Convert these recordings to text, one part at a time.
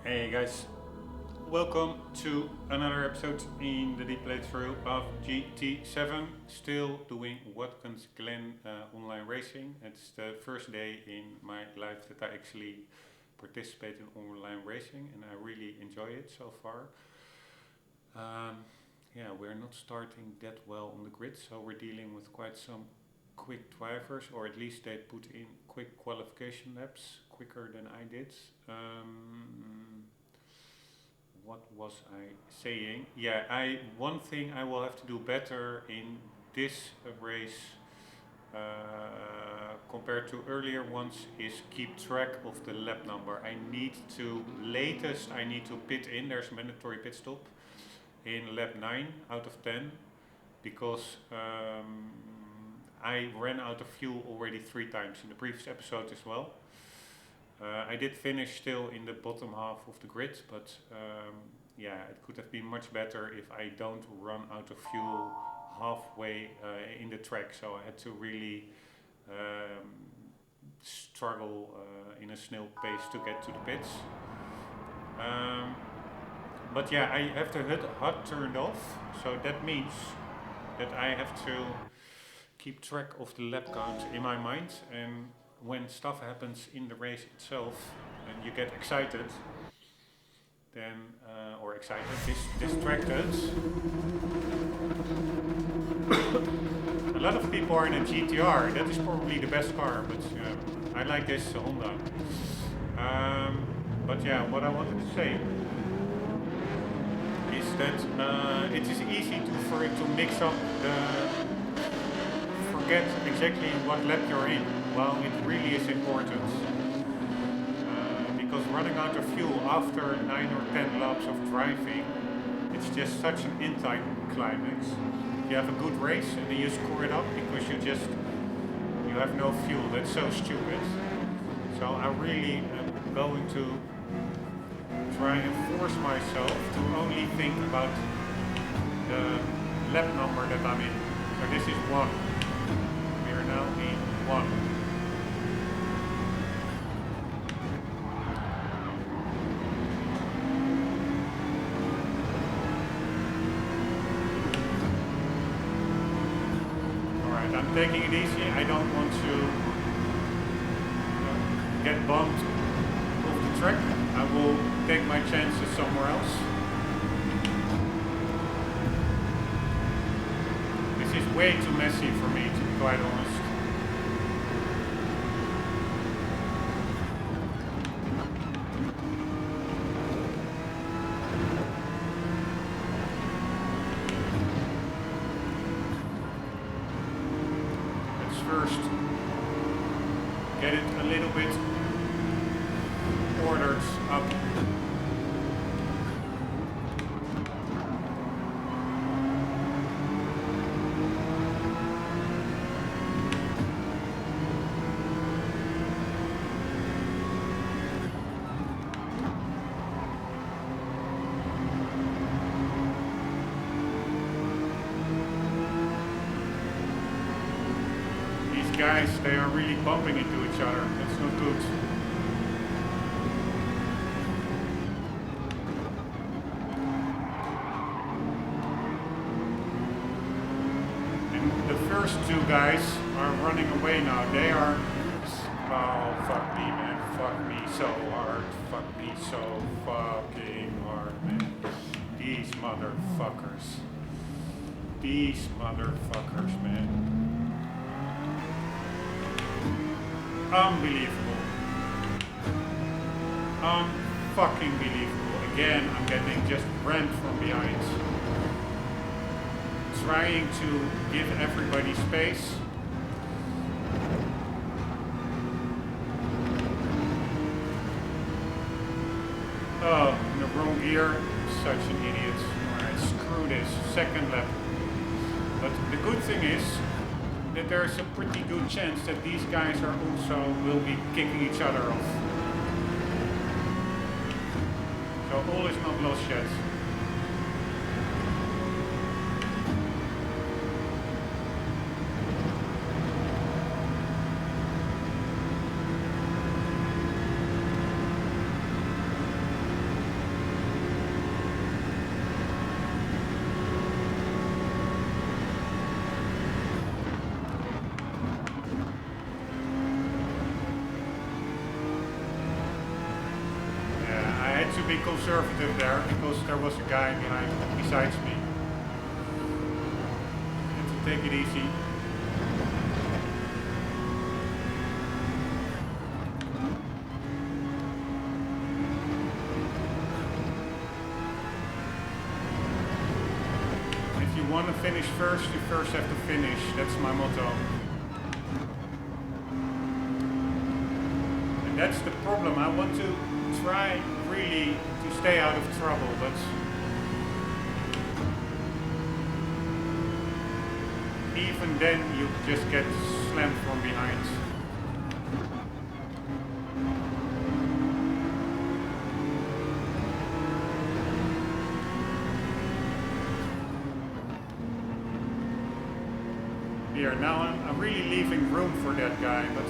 Hey guys, welcome to another episode in the deep playthrough of GT7. Still doing Watkins Glen online racing. It's the first day in my life that I actually participate in online racing, and I really enjoy it so far. Yeah, we're not starting that well on the grid, so we're dealing with quite some quick drivers, or at least they put in quick qualification laps, quicker than I did. What was I saying? Yeah, one thing I will have to do better in this race compared to earlier ones is keep track of the lap number. I need to pit in. There's a mandatory pit stop in lap 9 out of 10 because I ran out of fuel already 3 times in the previous episode as well. I did finish still in the bottom half of the grid, but yeah, it could have been much better if I don't run out of fuel halfway in the track. So I had to really struggle in a snail pace to get to the pits. But yeah, I have the HUD turned off, so that means that I have to keep track of the lap count in my mind, and when stuff happens in the race itself and you get excited, then, distracted. A lot of people are in a GTR, that is probably the best car, but I like this Honda. But yeah, what I wanted to say is that it is easy for it to mix up forget exactly what lap you're in. Well, it really is important because running out of fuel after 9 or 10 laps of driving, it's just such an anti-climax. You have a good race and then you screw it up because you have no fuel. That's so stupid. So I really am going to try and force myself to only think about the lap number that I'm in. So this is 1. We are now in 1. Alright, I'm taking it easy. I don't want to get bumped off the track. I will take my chances somewhere else. This is way too messy for me, to be quite honest. Let's first get it a little bit ordered up. These guys, they are really bumping into each other. That's not good. The first 2 guys are running away now. They are... Oh, fuck me, man. Fuck me so hard. Fuck me so fucking hard, man. These motherfuckers. These motherfuckers, man. Unbelievable. Unfucking believable. Again, I'm getting just rammed from behind. Trying to give everybody space. Oh, in the wrong gear. Such an idiot. Alright, screw this. Second lap. But the good thing is that there's a pretty good chance that these guys will be kicking each other off. So all is not lost yet. had to be conservative there because there was a guy besides me. Had to take it easy. If you want to finish first, you first have to finish. That's my motto. And that's the problem. I want to try really to stay out of trouble, but even then you just get slammed from behind. Here, now I'm really leaving room for that guy, but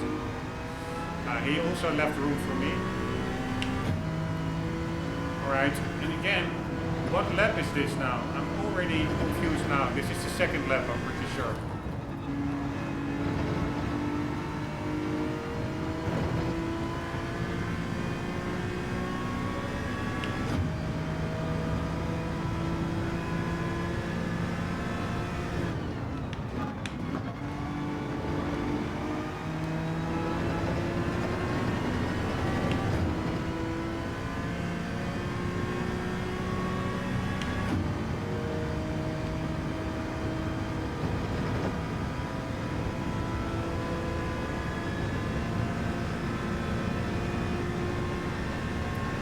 he also left room for me. Alright, and again, what lap is this now? I'm already confused now. This is the second lap, I'm pretty sure.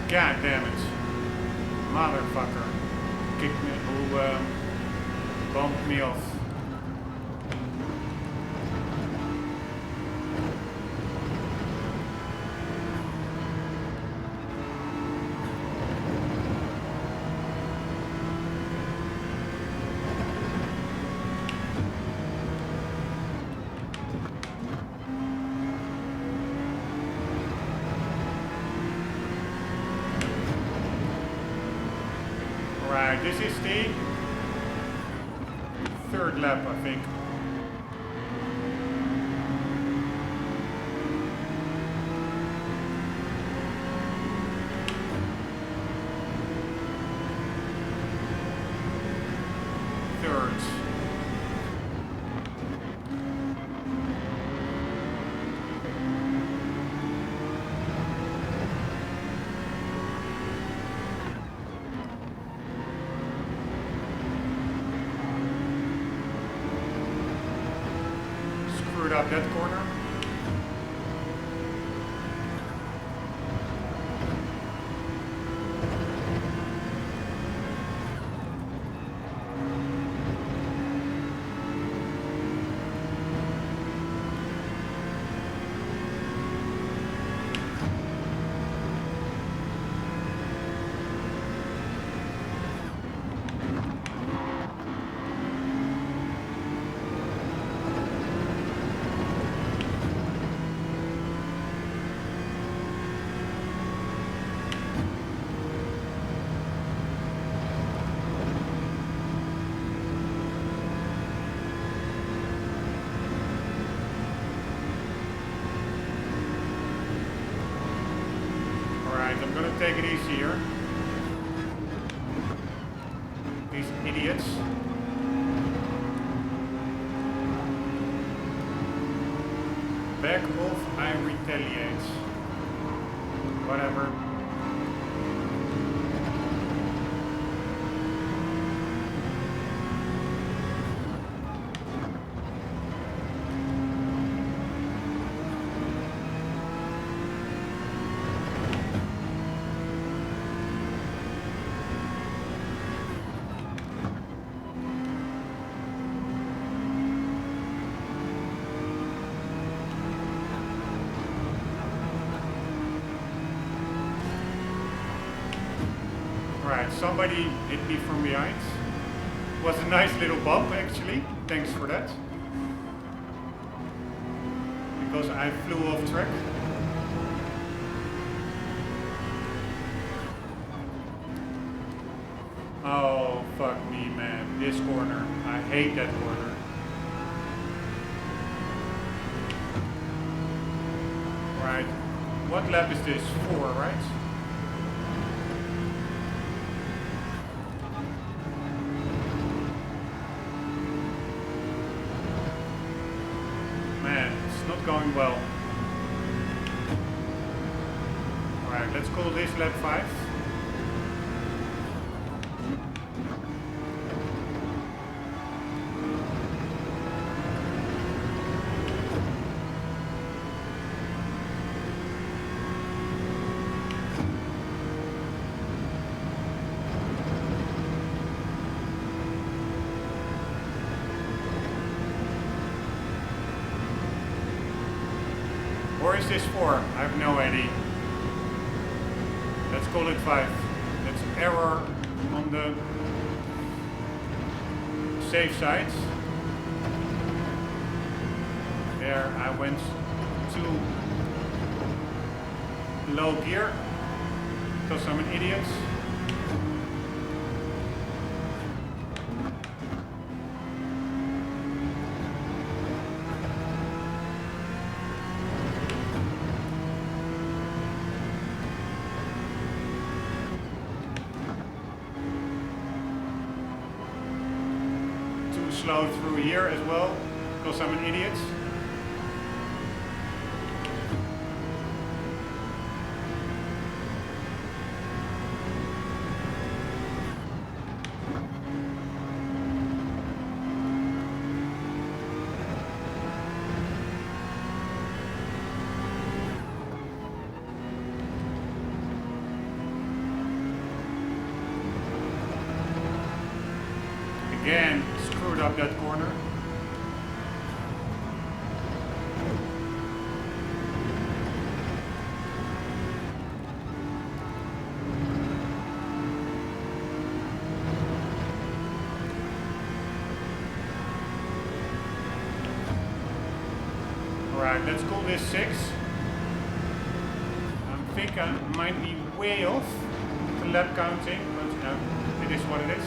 God damn it. Motherfucker. Kicked me, who bumped me off. This is the third lap, I think. Third. Up that corner. I'm gonna take it easy here. These idiots. Back off, I retaliate. Whatever. Right, somebody hit me from behind. It was a nice little bump actually, thanks for that. Because I flew off track. Oh, fuck me, man. This corner. I hate that corner. Right. What lap is this? 4, right? going well. Alright, let's call this lap 5. Or is this 4? I have no idea. Let's call it 5. That's error on the safe side. There I went too low gear because I'm an idiot. Slow through here as well, because I'm an idiot. Again, screwed up that corner. Alright, let's call this 6. I think I might be way off the lap counting, but no, it is what it is.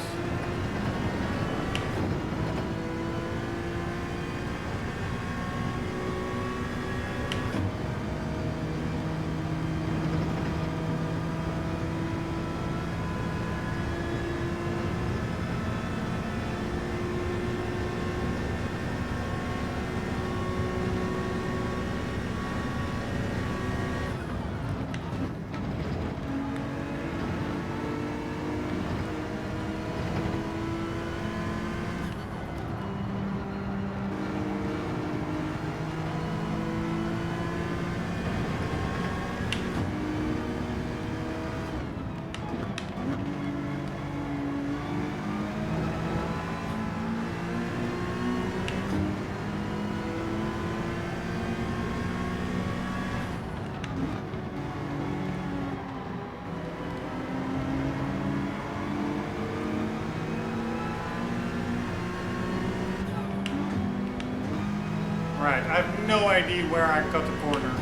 Right, I have no idea where I cut the corner.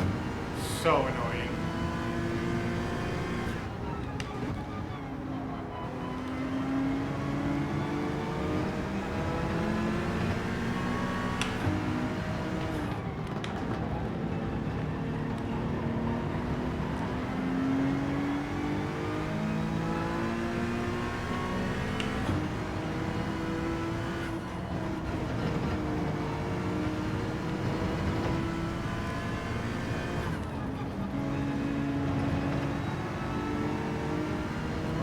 So annoying.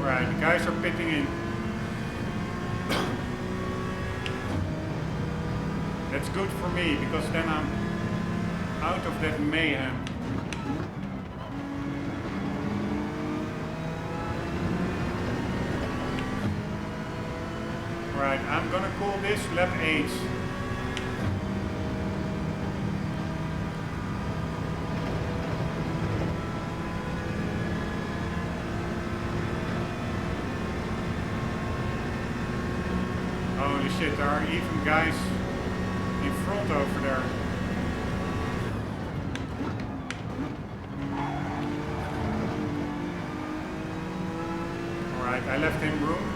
Right, the guys are pitting in. That's good for me, because then I'm out of that mayhem. Right, I'm gonna call this lap 8. Holy shit, there are even guys in front over there. Alright, I left him room.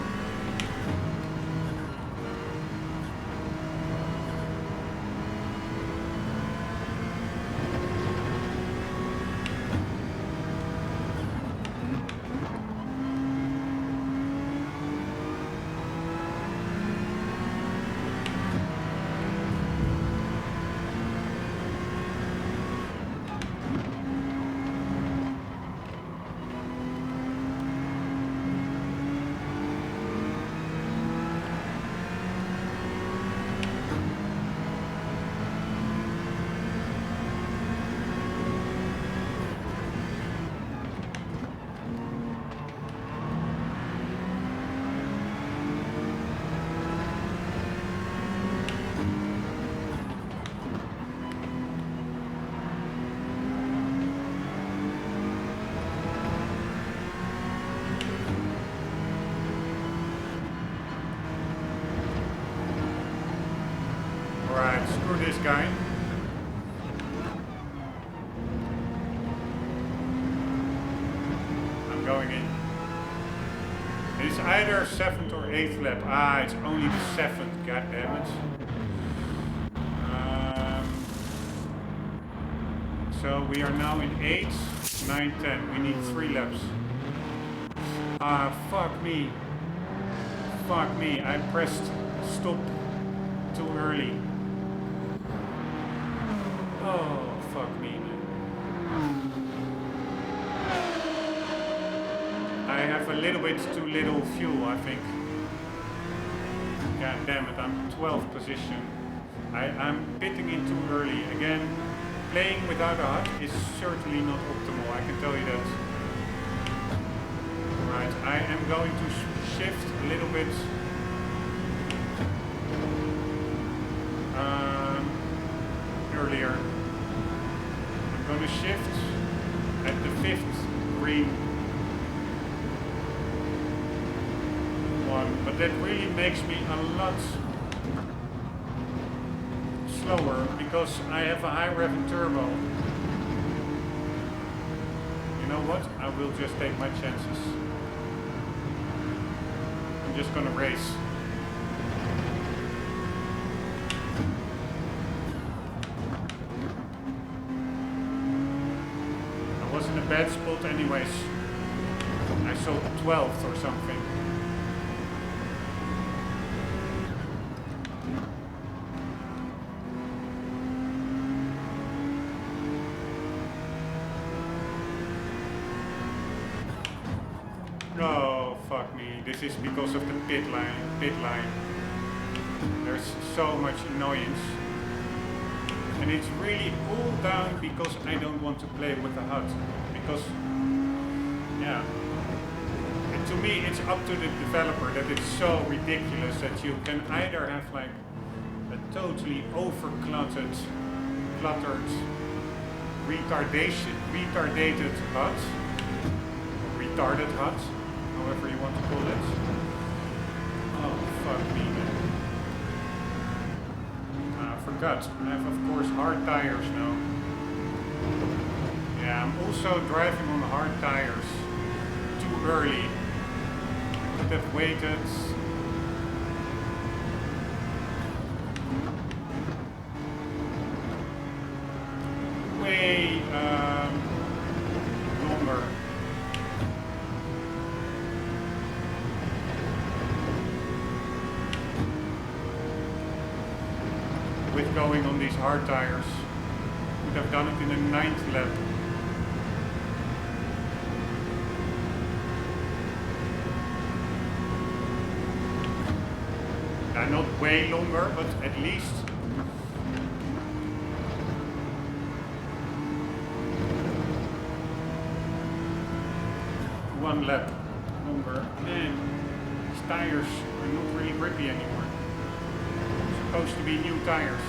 guy. I'm going in. It's either 7th or 8th lap. Ah, it's only the 7th, god damn it. So we are now in 8, 9, 10. We need 3 laps. Ah, fuck me. Fuck me. I pressed stop too early. Oh, fuck me, man. I have a little bit too little fuel, I think. God damn it, I'm 12th position. I'm pitting in too early. Again, playing without a HUD is certainly not optimal, I can tell you that. Right, I am going to shift a little bit earlier. I'm going to shift at the 5th green one, but that really makes me a lot slower because I have a high rev and turbo. You know what? I will just take my chances. I'm just gonna race. I was in a bad spot anyways. I saw 12th or something. Oh, fuck me. This is because of the pit line. There's so much annoyance. And it's really all down because I don't want to play with the HUD. Because, yeah. And to me, it's up to the developer that it's so ridiculous that you can either have like a totally cluttered, retardated HUD, retarded HUD, however you want to call it. Oh, fuck me, man. I forgot. I have, of course, hard tires now. Yeah, I'm also driving on hard tires too early. I could have waited. Way longer. With going on these hard tires. Would have done it in the 9th lap. Not way longer, but at least one lap longer. Man, these tires are not really grippy anymore. Supposed to be new tires.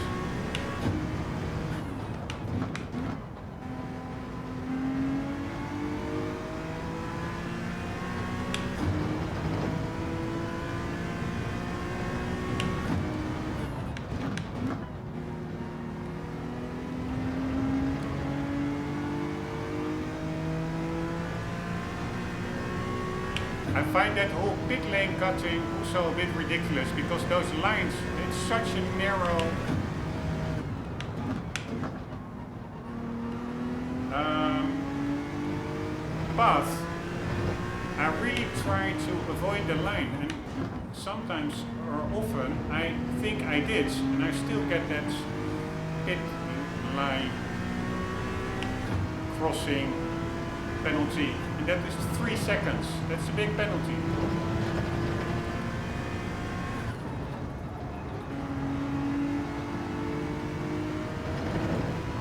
I find that whole pit lane cutting also a bit ridiculous because those lines, it's such a narrow path. I really try to avoid the line, and sometimes or often I think I did, and I still get that pit line crossing penalty. And that is 3 seconds. That's a big penalty.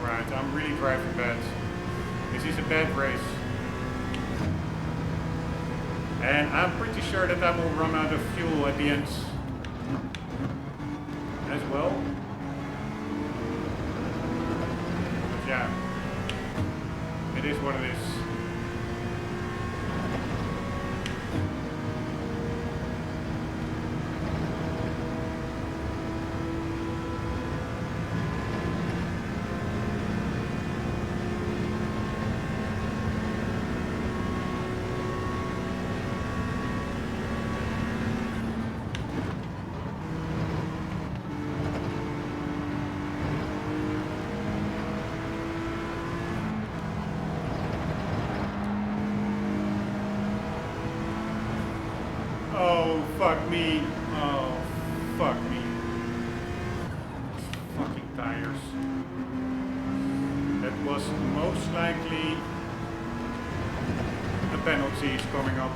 Alright, I'm really driving bad. This is a bad race. And I'm pretty sure that I will run out of fuel at the end as well. But yeah, it is what it is. Oh, fuck me. Oh, fuck me. Fucking tires. That was most likely a penalty is coming up.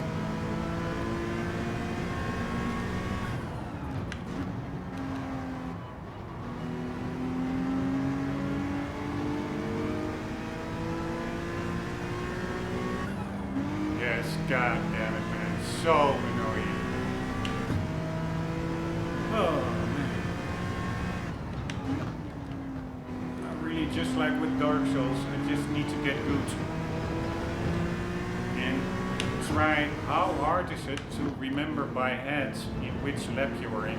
Yes, god damn it, man. So annoying. Oh man. I really, just like with Dark Souls, I just need to get good. And try, how hard is it to remember by head in which lap you are in?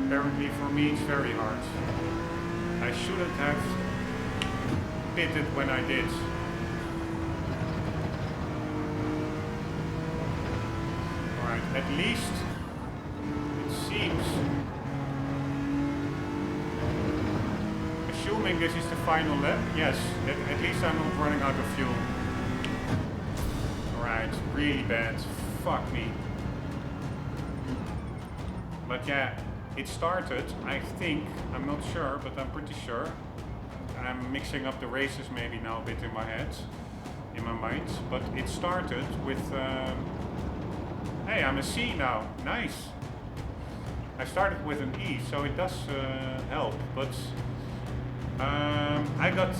Apparently for me it's very hard. I shouldn't have pitted when I did. Alright, at least it seems, assuming this is the final lap, yes, at least I'm not running out of fuel. Alright, really bad, fuck me. But yeah, it started, I think, I'm not sure, but I'm pretty sure. I'm mixing up the races maybe now a bit in my head, in my mind, but it started with, hey, I'm a C now, nice. I started with an E, so it does help, but I got,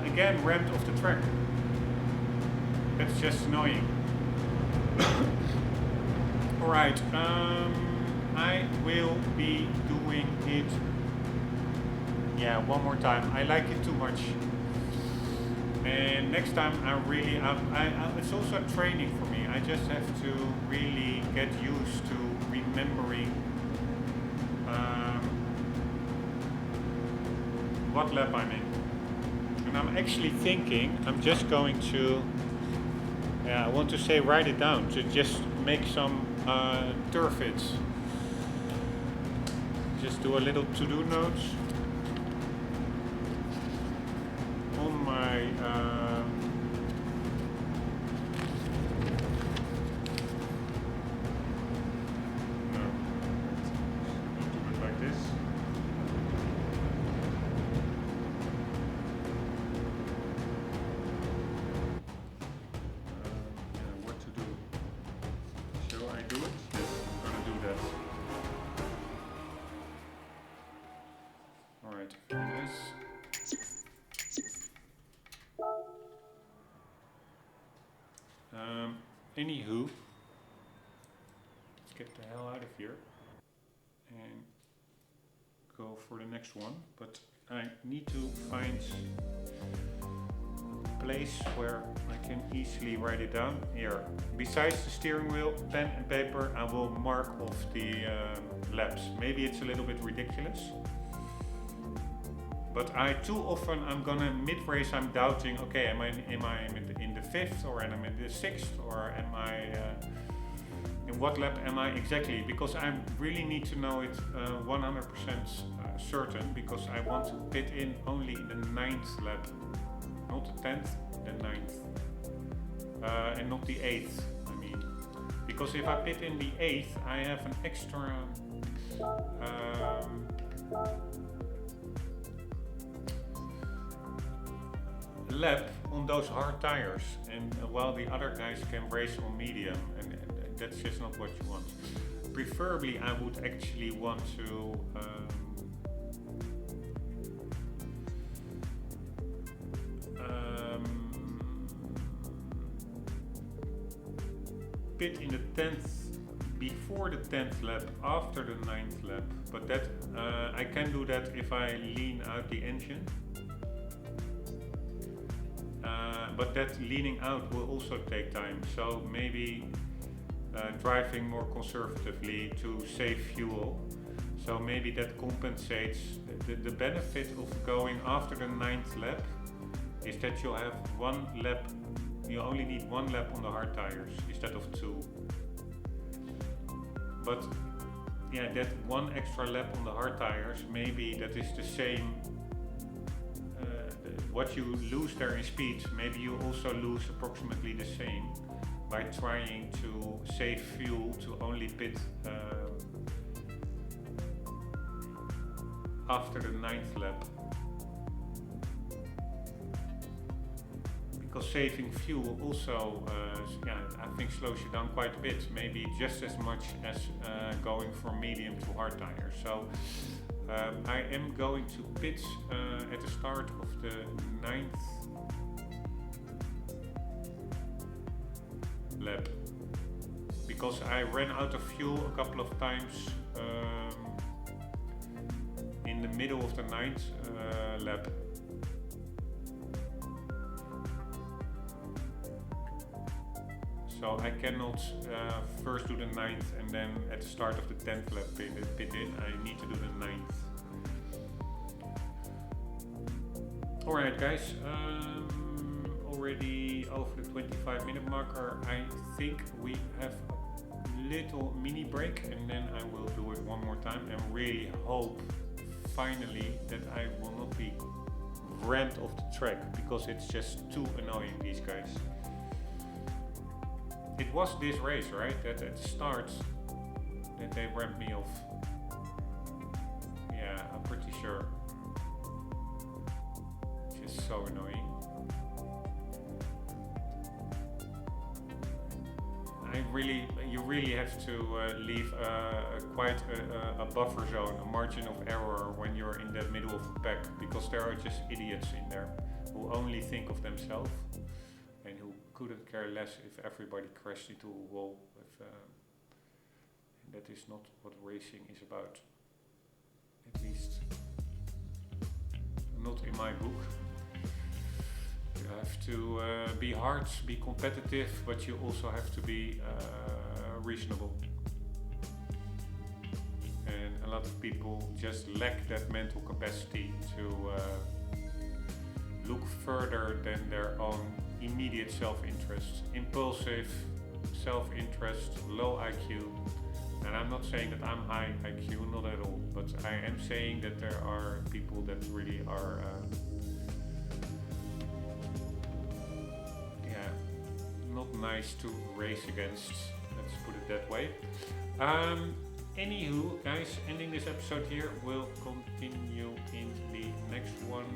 again, rammed off the track. That's just annoying. Alright, I will be doing it, yeah, one more time. I like it too much. And next time it's also training for me. I just have to really get used to remembering what lap I'm in. And I'm actually thinking, I'm just going to, yeah, I want to say write it down, to just make some turf hits. Just do a little to-do notes on my no, do it like this. Yeah, what to do? Shall I do it? Yes, I'm gonna do that. Alright, yes. Anywho, let's get the hell out of here and go for the next one. But I need to find a place where I can easily write it down. Here, besides the steering wheel, pen and paper, I will mark off the laps. Maybe it's a little bit ridiculous. But too often I'm gonna mid-race, I'm doubting, okay, am I in the 5th, or am I in the 6th, or am I, in what lap am I exactly? Because I really need to know it 100% certain, because I want to pit in only in the 9th lap, not the 10th, the 9th, and not the 8th, I mean. Because if I pit in the 8th, I have an extra lap on those hard tires, and while the other guys can race on medium, and that's just not what you want. Preferably I would actually want to pit in the 10th, before the 10th lap, after the 9th lap, but that I can do that if I lean out the engine. But that leaning out will also take time, so maybe driving more conservatively to save fuel. So maybe that compensates. The benefit of going after the 9th lap is that you'll have one lap, you only need one lap on the hard tires instead of 2. But yeah, that one extra lap on the hard tires, maybe that is the same. What you lose there in speed, maybe you also lose approximately the same by trying to save fuel to only pit after the 9th lap. Because saving fuel also, I think slows you down quite a bit, maybe just as much as going from medium to hard tires. So I am going to pit at the start of the 9th lap, because I ran out of fuel a couple of times in the middle of the 9th lap. So I cannot first do the 9th and then at the start of the 10th lap pit in. I need to do the 9th. Alright guys, already over the 25-minute marker. I think we have a little mini break and then I will do it one more time and really hope finally that I will not be rammed off the track, because it's just too annoying, these guys. It was this race, right, that at the start that they rammed me off. Yeah, I'm pretty sure. Just so annoying. You really have to leave quite a buffer zone, a margin of error when you're in the middle of a pack, because there are just idiots in there who only think of themselves and who couldn't care less if everybody crashed into a wall. And that is not what racing is about. At least not in my book. You have to be hard, be competitive, but you also have to be reasonable. And a lot of people just lack that mental capacity to look further than their own immediate self-interest. Impulsive self-interest, low IQ. And I'm not saying that I'm high IQ, not at all, but I am saying that there are people that really are not nice to race against, let's put it that way. Anywho, guys, ending this episode here. We'll continue in the next one.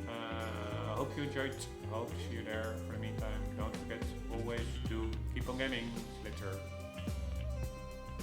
I hope you enjoyed. I hope to see you there. For the meantime, don't forget, always do keep on gaming. Later.